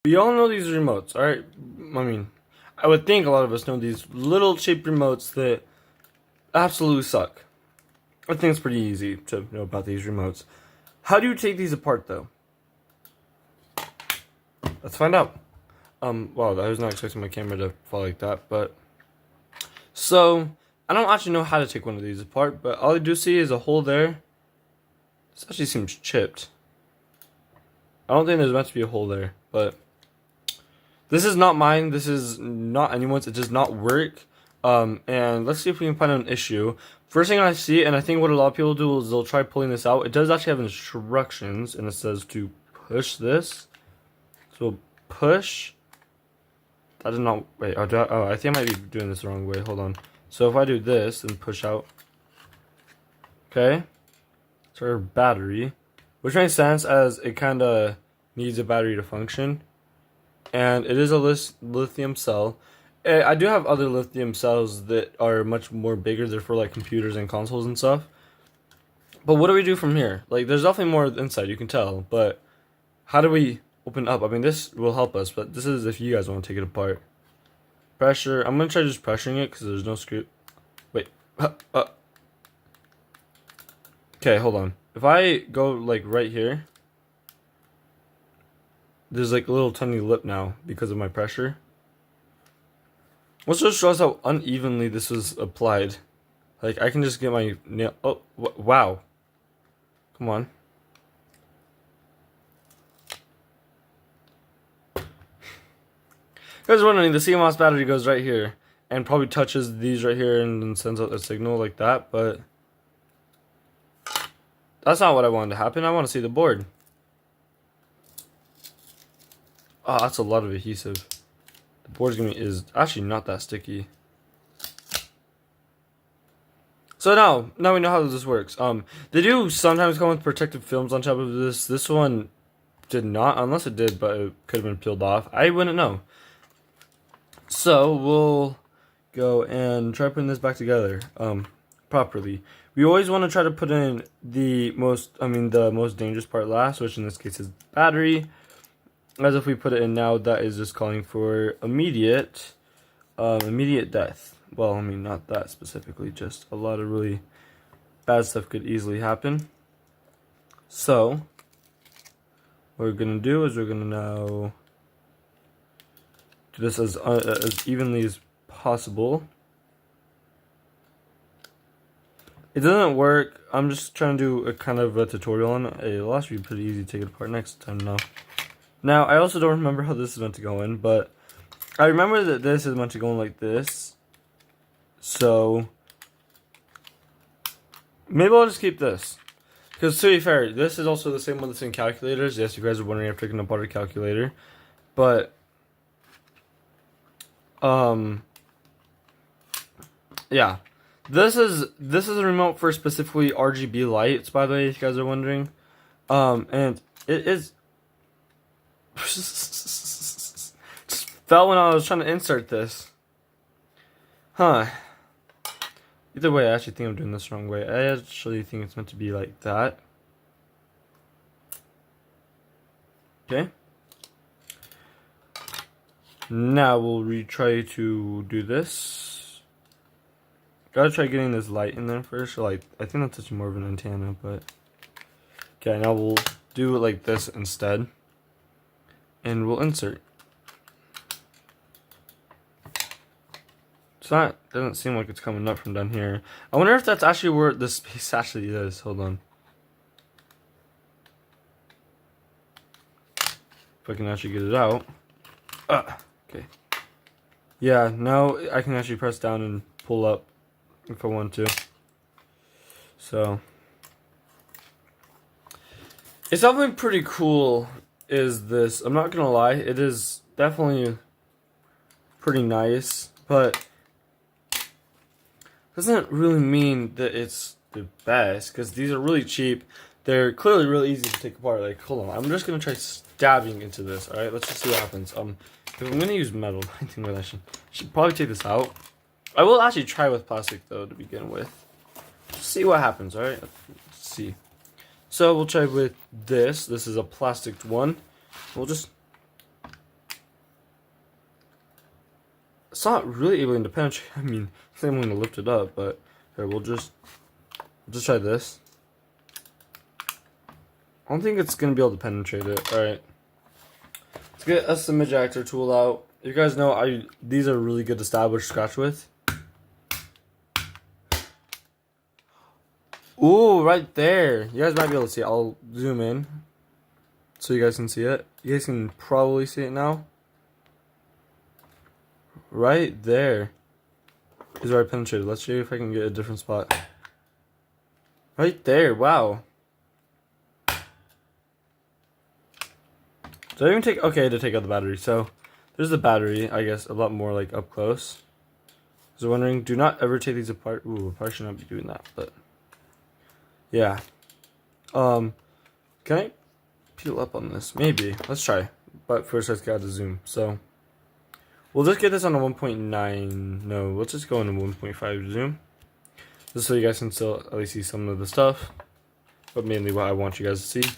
We all know these remotes, alright? I mean, I would think a lot of us know these little cheap remotes that absolutely suck. I think it's pretty easy to know about these remotes. How do you take these apart, though? Let's find out. Wow, I was not expecting my camera to fall like that, but... So, I don't actually know how to take one of these apart, but all I do see is a hole there. This actually seems chipped. I don't think there's meant to be a hole there, but... This is not mine, this is not anyone's, it does not work. And let's see if we can find an issue. First thing I see, and I think what a lot of people do is they'll try pulling this out. It does actually have instructions, and it says to push this. So push. That did not, wait, I think I might be doing this the wrong way, hold on. So if I do this and push out. Okay. So our battery. Which makes sense as it kind of needs a battery to function. And it is a lithium cell. I do have other lithium cells that are much more bigger. They're for like computers and consoles and stuff. But what do we do from here? Like, there's definitely more inside, you can tell. But how do we open up? I mean, this will help us, but this is if you guys want to take it apart. Pressure. I'm going to try just pressuring it because there's no screw. Wait. Okay, hold on. If I go like right here. There's like a little tiny lip now because of my pressure. Which just shows how unevenly this was applied. Like, I can just get my nail. Oh, wow. Come on. You guys are wondering, the CMOS battery goes right here. And probably touches these right here and then sends out a signal like that. But that's not what I wanted to happen. I want to see the board. Oh, that's a lot of adhesive. The board's is actually not that sticky. So now we know how this works. They do sometimes come with protective films on top of this. This one did not, unless it did, but it could have been peeled off. I wouldn't know. So we'll go and try putting this back together properly. We always want to try to put in the most dangerous part last, which in this case is battery. As if we put it in now, that is just calling for immediate death. Well, I mean, not that specifically, just a lot of really bad stuff could easily happen. So, what we're going to do is we're going to now do this as evenly as possible. It doesn't work. I'm just trying to do a kind of a tutorial on it. It'll actually be pretty easy to take it apart next time now. Now, I also don't remember how this is meant to go in, but I remember that this is meant to go in like this. So, maybe I'll just keep this. Because to be fair, this is also the same one that's in calculators. Yes, you guys are wondering if I'm taking apart a calculator. But, yeah. This is a remote for specifically RGB lights, by the way, if you guys are wondering. And it is... just fell when I was trying to insert this. Huh. Either way, I actually think I'm doing this the wrong way. I actually think it's meant to be like that. Okay. Now we'll retry to do this. Gotta try getting this light in there first. So like, I think that's just more of an antenna, but okay. Now we'll do it like this instead. And we'll insert. So that doesn't seem like it's coming up from down here. I wonder if that's actually where the space actually is. Hold on. If I can actually get it out. Okay. Yeah, now I can actually press down and pull up if I want to. So. It's something pretty cool. Is this, I'm not gonna lie, it is definitely pretty nice, but doesn't really mean that it's the best, because these are really cheap. They're clearly really easy to take apart. Like, hold on, I'm just gonna try stabbing into this. Alright, let's just see what happens. If I'm gonna use metal, I think that I should probably take this out. I will actually try with plastic though to begin with. Just see what happens, alright? Let's see. So we'll try with this. This is a plastic one. We'll just it's not really able to penetrate. I mean, I'm going to lift it up, but here, we'll just try this. I don't think it's going to be able to penetrate it. Alright. Let's get us the midget actor tool out. You guys know these are really good to establish scratch with. Ooh, right there. You guys might be able to see it. I'll zoom in so you guys can see it. You guys can probably see it now. Right there is where I penetrated. Let's see if I can get a different spot. Right there. Wow. Did I even take... Okay, to take out the battery. So, there's the battery, I guess, a lot more, like, up close. I was wondering, do not ever take these apart. Ooh, I probably should not be doing that, but... Yeah. Can I peel up on this? Maybe. Let's try. But first, let's get out the zoom. So, we'll just get this on a 1.9. No, let's just go into 1.5 zoom. Just so you guys can still at least see some of the stuff. But mainly what I want you guys to see.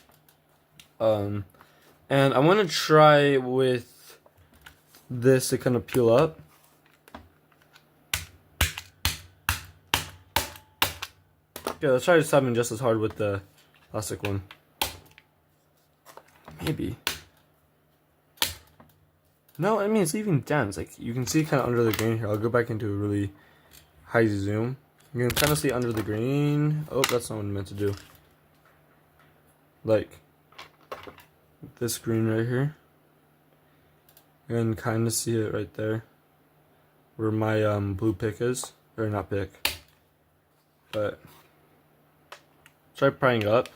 And I want to try with this to kind of peel up. Okay, let's try something just as hard with the plastic one. Maybe. No, I mean, it's leaving dents. Like, you can see kind of under the green here. I'll go back into a really high zoom. You can kind of see under the green. Oh, that's not what I meant to do. Like... this green right here. You can kind of see it right there. Where my blue pick is. Or not pick. But try prying up.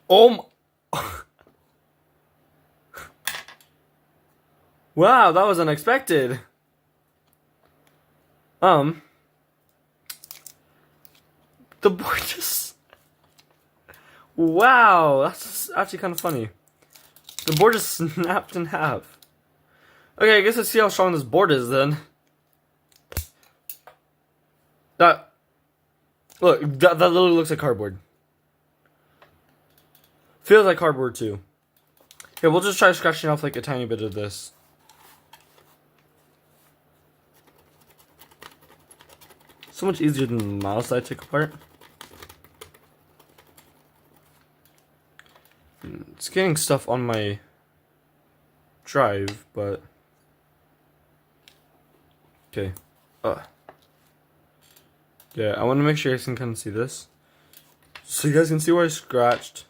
Oh my wow, that was unexpected. The board just... Wow, that's actually kind of funny. The board just snapped in half. Okay, I guess let's see how strong this board is then. Look, that literally looks like cardboard. Feels like cardboard too. Okay, we'll just try scratching off like a tiny bit of this. So much easier than the mouse I took apart. It's getting stuff on my drive, but okay. Yeah, I want to make sure you guys can kind of see this, so you guys can see where I scratched.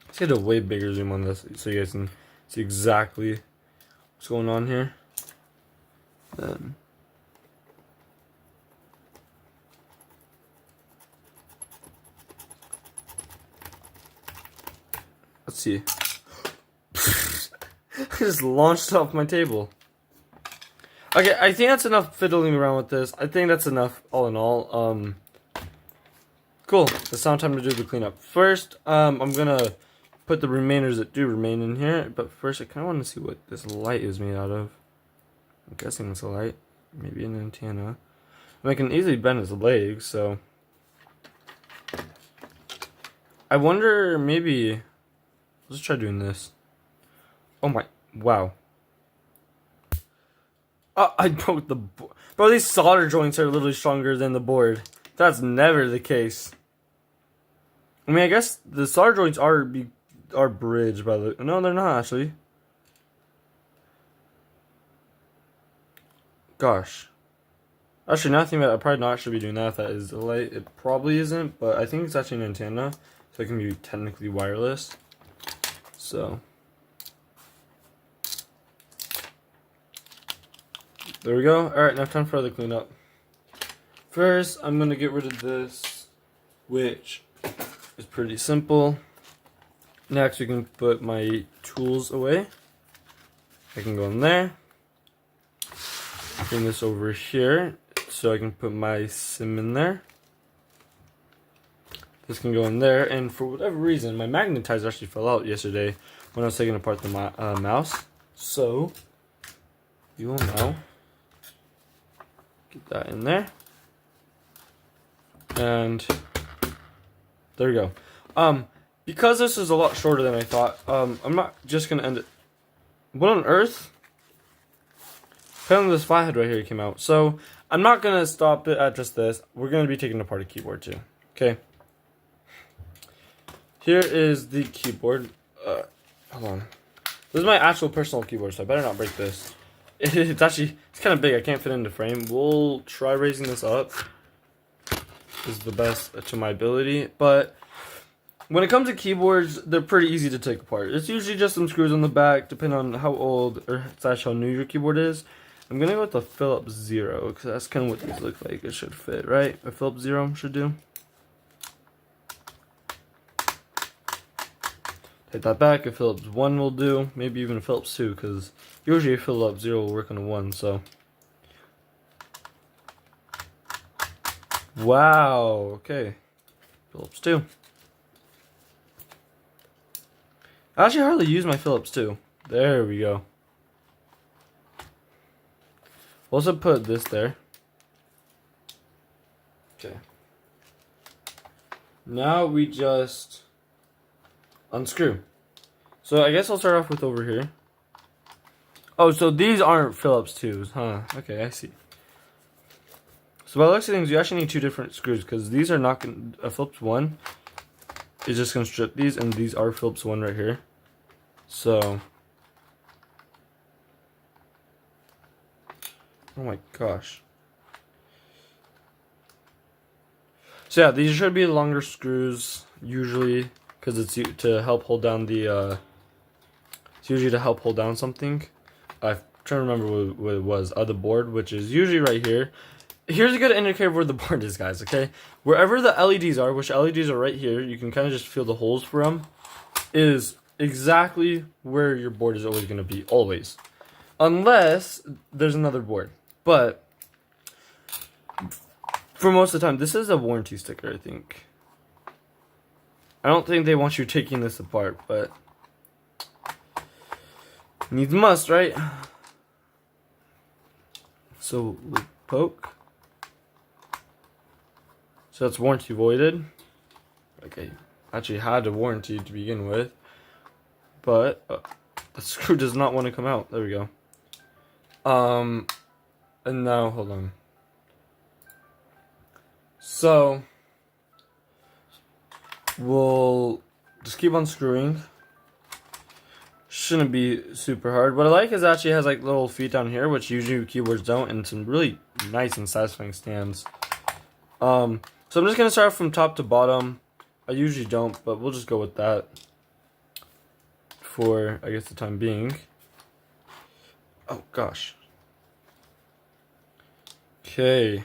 Let's get a way bigger zoom on this, so you guys can see exactly what's going on here. Then let's see. I just launched off my table. Okay, I think that's enough fiddling around with this. I think that's enough all in all. Cool. It's now time to do the cleanup. First, I'm gonna put the remainders that do remain in here. But first, I kind of want to see what this light is made out of. I'm guessing it's a light. Maybe an antenna. And I can easily bend its legs, so... I wonder, maybe... Let's try doing this. Oh my... Wow. I broke the board. Bro, these solder joints are literally stronger than the board. That's never the case. I mean, I guess the solder joints are bridged by the... No, they're not actually. Gosh. Actually, now I think that I probably not should be doing that if that is a light. It probably isn't, but I think it's actually an antenna, so it can be technically wireless. So... there we go. Alright, now time for the cleanup. First, I'm going to get rid of this, which is pretty simple. Next, we can put my tools away. I can go in there. Bring this over here, so I can put my sim in there. This can go in there, and for whatever reason, my magnetizer actually fell out yesterday when I was taking apart the mouse. So, you will know. Get that in there. And there we go. Because this is a lot shorter than I thought, I'm not just gonna end it. What on earth? apparently this flathead right here came out. So I'm not gonna stop it at just this. We're gonna be taking apart a keyboard too. Okay. Here is the keyboard. Hold on. This is my actual personal keyboard, so I better not break this. It's kind of big. I can't fit it in the frame. We'll try raising this up. This is the best to my ability, but when it comes to keyboards, they're pretty easy to take apart. It's usually just some screws on the back, depending on how old or / how new your keyboard is. I'm gonna go with the Philips Zero because that's kind of what these look like. It should fit, right? A Philips Zero should do. Take that back. A Philips 1 will do. Maybe even a Philips 2 because usually a Philips 0 will work on a 1. So, wow. Okay, Philips 2. I actually hardly use my Philips 2. There we go. We'll also put this there. Okay. Now we just unscrew. So I guess I'll start off with over here. Oh, so these aren't Philips 2s, huh? Okay, I see. So by the looks of things, you actually need 2 different screws because these are not going to... A Philips 1 is just going to strip these, and these are Philips 1 right here. So... Oh my gosh. So yeah, these should be longer screws, usually, because it's to help hold down the, it's usually to help hold down something. I'm trying to remember what it was. The board, which is usually right here. Here's a good indicator of where the board is, guys, okay? Wherever the LEDs are, which LEDs are right here, you can kind of just feel the holes for them, is exactly where your board is always going to be, always. Unless there's another board. But for most of the time, this is a warranty sticker, I think. I don't think they want you taking this apart, but needs must, right? So we poke. So that's warranty voided. Okay, actually had a warranty to begin with, but the screw does not want to come out. There we go. And now hold on. So we'll just keep unscrewing. Shouldn't be super hard. What I like is it actually has like little feet down here, which usually keyboards don't, and some really nice and satisfying stands. So I'm just gonna start from top to bottom. I usually don't, but we'll just go with that for, I guess, the time being. Oh gosh. Okay.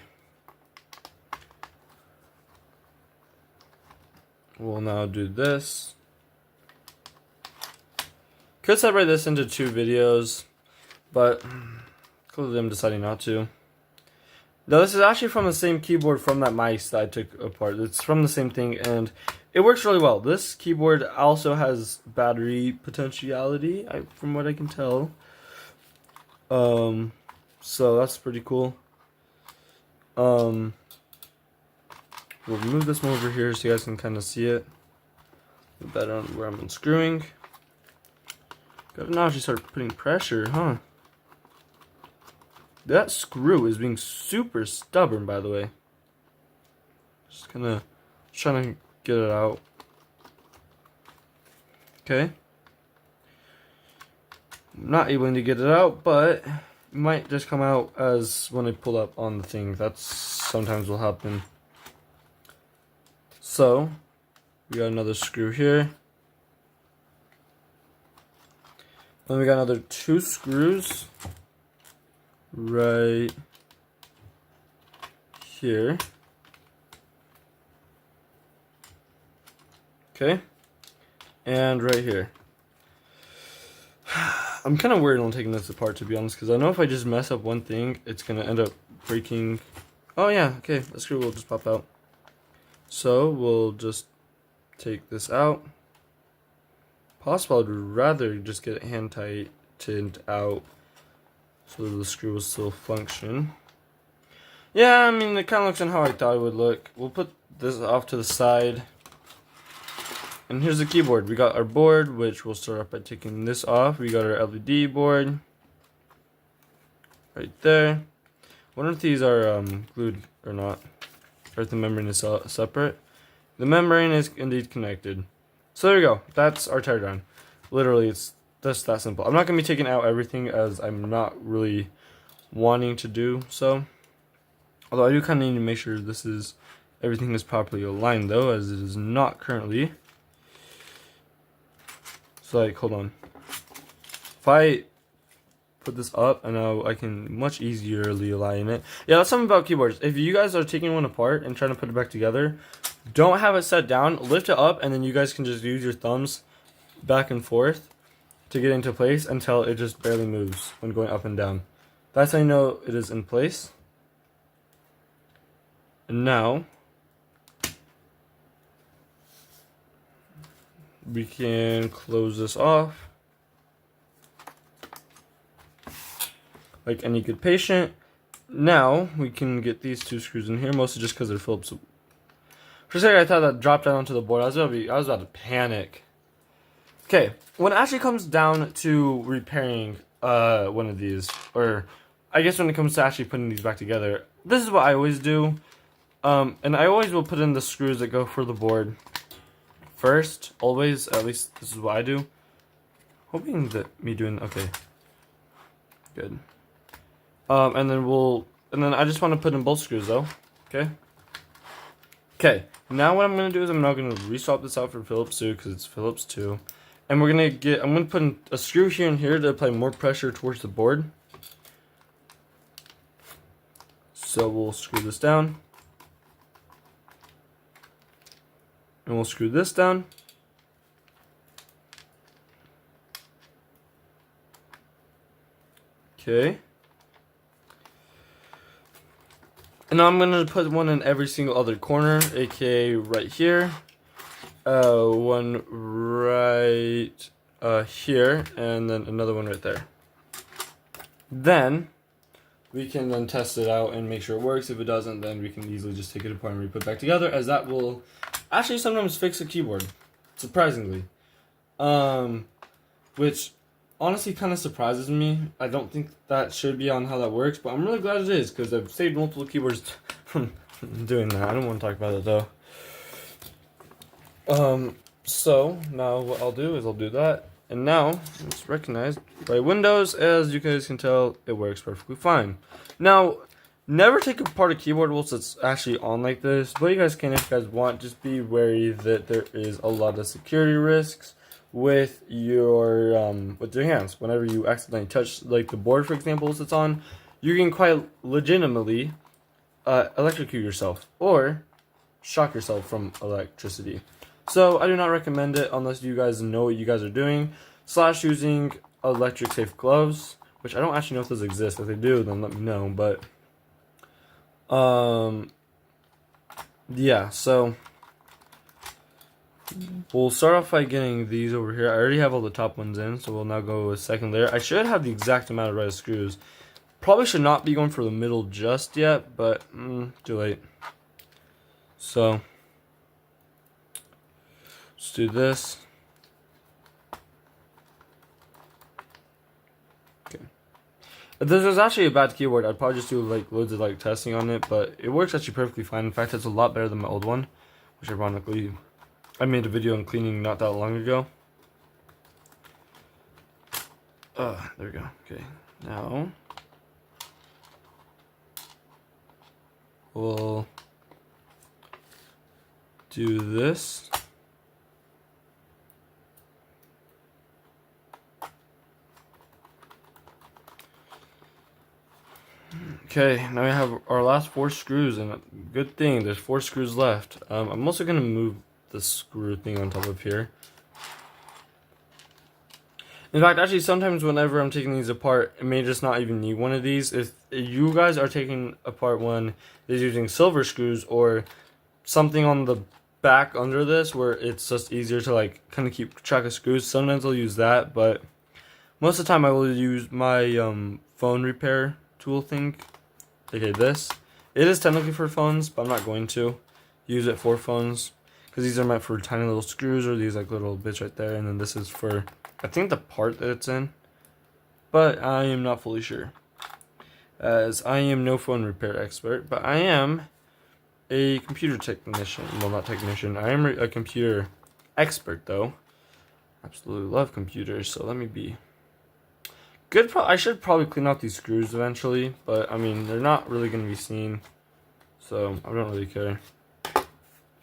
We'll now do this. Could separate this into 2 videos, but clearly I'm deciding not to. Now this is actually from the same keyboard from that mice that I took apart. It's from the same thing and it works really well. This keyboard also has battery potentiality, from what I can tell. So that's pretty cool. We'll move this one over here so you guys can kind of see it better on where I'm unscrewing. Gotta now actually start putting pressure, huh? That screw is being super stubborn, by the way. Just kinda trying to get it out. Okay. I'm not able to get it out, but it might just come out as when I pull up on the thing. That's sometimes will happen. So, we got another screw here. Then we got another 2 screws right here. Okay. And right here. I'm kind of worried on taking this apart, to be honest, because I know if I just mess up one thing, it's going to end up breaking. Oh yeah, okay, the screw will just pop out. So we'll just take this out. Possible I'd rather just get it hand tightened out so the screw will still function. Yeah, I mean, it kind of looks on how I thought it would look. We'll put this off to the side. And here's the keyboard. We got our board, which we'll start off by taking this off. We got our LED board. right there. I wonder if these are glued or not, or if the membrane is separate. The membrane is indeed connected. So there you go. That's our teardown. Literally, it's just that simple. I'm not going to be taking out everything as I'm not really wanting to do so. Although I do kind of need to make sure everything is properly aligned though, as it is not currently. So like, hold on. If I put this up, and now I can much easierly align it. Yeah, that's something about keyboards. If you guys are taking one apart and trying to put it back together, don't have it set down. Lift it up, and then you guys can just use your thumbs back and forth to get into place until it just barely moves when going up and down. That's how you know it is in place. And now we can close this off like any good patient. Now we can get these two screws in here, mostly just because they're Phillips. For a second, I thought that dropped down onto the board. I was about to panic. Okay, when it actually comes down to repairing one of these, or I guess when it comes to actually putting these back together, this is what I always do. And I always will put in the screws that go for the board first, always. At least this is what I do. Hoping that me doing okay. Good. And then I just want to put in both screws though. Okay. Okay. Now what I'm gonna do is I'm now gonna reswap this out for Phillips 2 because it's Phillips 2, and I'm gonna put in a screw here and here to apply more pressure towards the board. So we'll screw this down. And we'll screw this down. Okay. And now I'm going to put one in every single other corner, aka right here. One right here, and then another one right there. Then we can then test it out and make sure it works. If it doesn't, then we can easily just take it apart and re-put it back together, as that will actually sometimes fix a keyboard, surprisingly. Which honestly kind of surprises me. I don't think that should be on how that works, but I'm really glad it is, because I've saved multiple keyboards from doing that. I don't want to talk about it though. So now what I'll do is I'll do that. And now, it's recognized by Windows. As you guys can tell, it works perfectly fine. Now, never take apart a keyboard whilst it's actually on like this. But you guys can, if you guys want, just be wary that there is a lot of security risks with your hands. Whenever you accidentally touch like the board, for example, whilst it's on, you can quite legitimately electrocute yourself or shock yourself from electricity. So I do not recommend it unless you guys know what you guys are doing, / using electric safe gloves, which I don't actually know if those exist. If they do, then let me know. But yeah, so we'll start off by getting these over here. I already have all the top ones in, so we'll now go with second layer. I should have the exact amount of right screws. Probably should not be going for the middle just yet, but too late. So let's do this. Okay. If this was actually a bad keyboard, I'd probably just do like loads of like testing on it, but it works actually perfectly fine. In fact, it's a lot better than my old one, which ironically I made a video on cleaning not that long ago. There we go. Okay, now we'll do this. Okay, now we have our last 4 screws, and good thing there's 4 screws left. I'm also going to move the screw thing on top of here. In fact, actually, sometimes whenever I'm taking these apart, it may just not even need one of these. If you guys are taking apart one is using silver screws or something on the back under this where it's just easier to like kind of keep track of screws, sometimes I'll use that, but most of the time I will use my phone repair tool thing. Okay, this. It is technically for phones, but I'm not going to use it for phones because these are meant for tiny little screws or these like little bits right there, and then this is for I think the part that it's in, but I am not fully sure. as I am no phone repair expert, but I am a computer technician. Well, not technician. I am a computer expert, though. Absolutely love computers, so let me be good. I should probably clean out these screws eventually, but I mean, they're not really going to be seen, so I don't really care.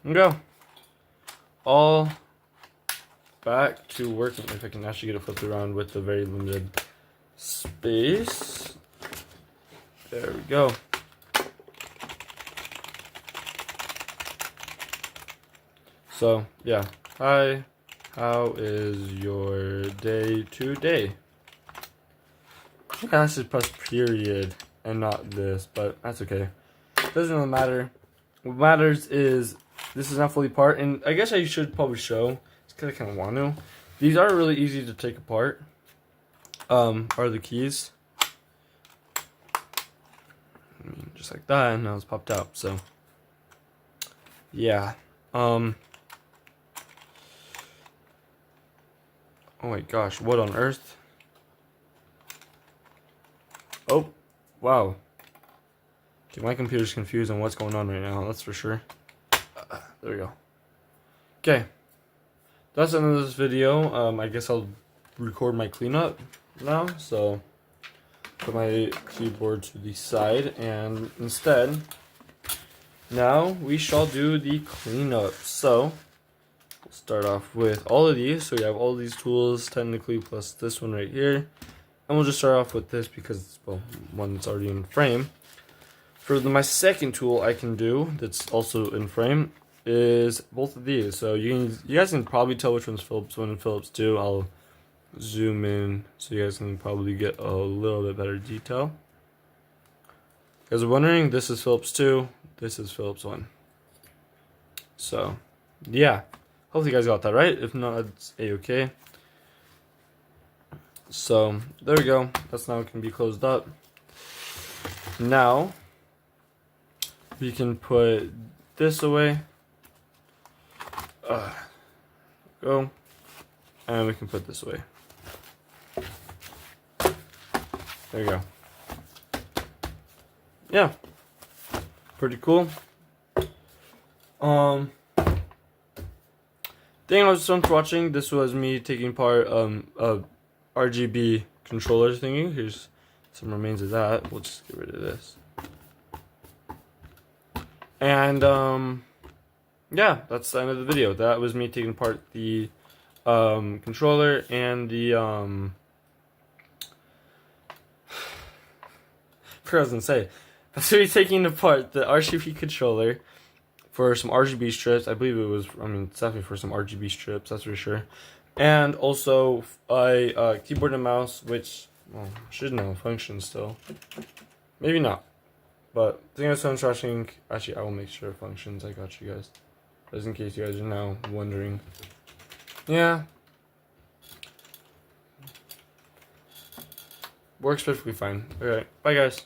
And go. All back to working. If I can actually get it flipped around with the very limited space. There we go. So, yeah. Hi, how is your day today? I should press period and not this, but that's okay. Doesn't really matter. What matters is this is not fully apart, and I guess I should probably show, just because I kind of want to. These are really easy to take apart. Are the keys. I mean, just like that, and now it's popped out, so. Yeah. Oh my gosh, what on earth? Oh, wow. Okay, my computer's confused on what's going on right now, that's for sure. There we go. Okay. That's the end of this video. I guess I'll record my cleanup now, so put my keyboard to the side, and instead, now we shall do the cleanup. So, we'll start off with all of these. So we have all these tools, technically, plus this one right here. And we'll just start off with this because it's, well, one that's already in frame. For my second tool I can do, that's also in frame, is both of these. So you guys can probably tell which one's Philips 1 and Philips 2. I'll zoom in so you guys can probably get a little bit better detail. If you guys are wondering, this is Philips 2, this is Philips 1. So, yeah. Hopefully you guys got that right. If not, it's a-okay. So, there we go. That's now can be closed up. Now, we can put this away. Go. And we can put this away. There you go. Yeah. Pretty cool. Thank you so much for watching. This was me taking apart a RGB controller thingy. Here's some remains of that. We'll just get rid of this. And yeah, that's the end of the video. That was me taking apart the controller and the I forgot what I was gonna say. That's me taking apart the RGB controller for some RGB strips. I believe it was, I mean, it's definitely for some RGB strips, that's for sure. And also a keyboard and mouse, which, well, should now function still. Maybe not. But thank you so much for watching. Actually, I will make sure it functions. I got you guys. Just in case you guys are now wondering. Yeah. Works perfectly fine. Alright, bye guys.